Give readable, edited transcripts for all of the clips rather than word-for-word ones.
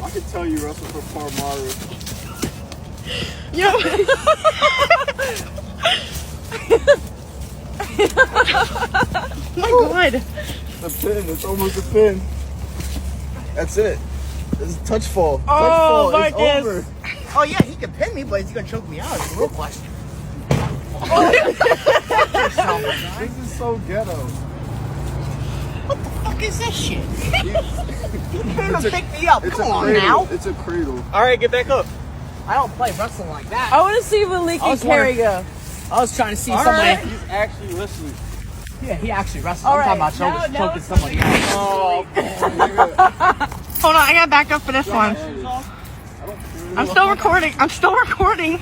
I can tell you wrestle for Parmaru. Yo. Oh my god. A pin. It's almost a pin. That's it. It's a touch fall. Oh, Touch fall. Marcus. It's over. Oh yeah, he can pin me, but is he gonna choke me out? It's a real question. This is so ghetto. What the fuck is this shit? It's a- Pick me up. It's Come a on cradle. now. It's a cradle. All right, get back up. I don't play wrestling like that. I want to see what Lee can carry you. I was trying to see All somebody. right. He's actually listening. Yeah, he actually wrestled. All I'm right, talking about now choking somebody else. Oh, Hold on, I gotta back up for this one. I'm still recording. I'm still recording.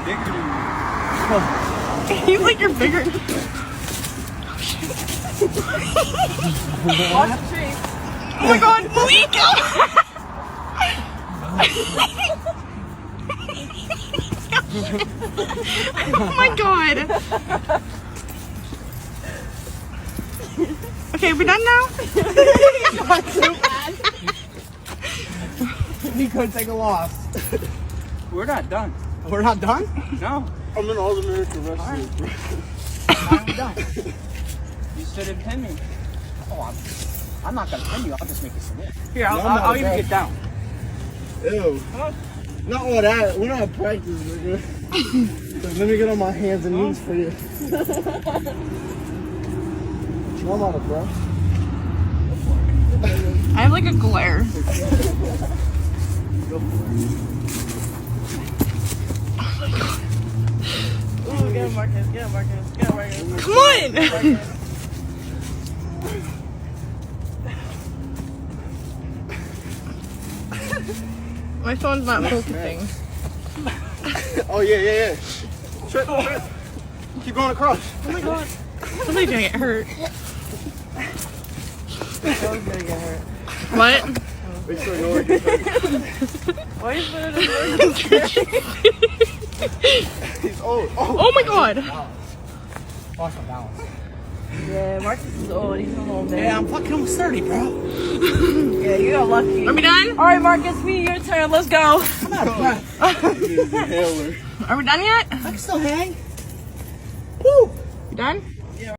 bigger than You think you're bigger? Watch the tree. Oh my god, Malik! Oh my god. Okay, we done now? Not too bad. He could take a loss. We're not done. We're not done? No. I'm an All-American wrestler. Why are we done? You shouldn't pin me. Oh, I'm not gonna pin you. I'll just make you submit. Here, No, I'm not I'll even bad. get down. Ew. Not all that. We're not practice, nigga. Let me get on my hands and knees for you. I'm out of breath. I have like a glare. Go for it. Ooh, get him, Marcus. Get him, Marcus. Get him, Marcus. Come on! My phone's not focusing. Oh, yeah. Trip. Keep going across. Oh my god. Somebody's gonna get hurt. Someone's gonna get hurt. What? Make sure no one gets hurt. Why is there He's old. Oh my god. Watch my balance. Yeah, Marcus is old. He's an old man. Yeah, I'm fucking almost 30, bro. Yeah, you got lucky. Are we done? Alright, Marcus, your turn. Let's go. I'm out of breath. Inhaler. Are we done yet? I can still hang. Woo! You done?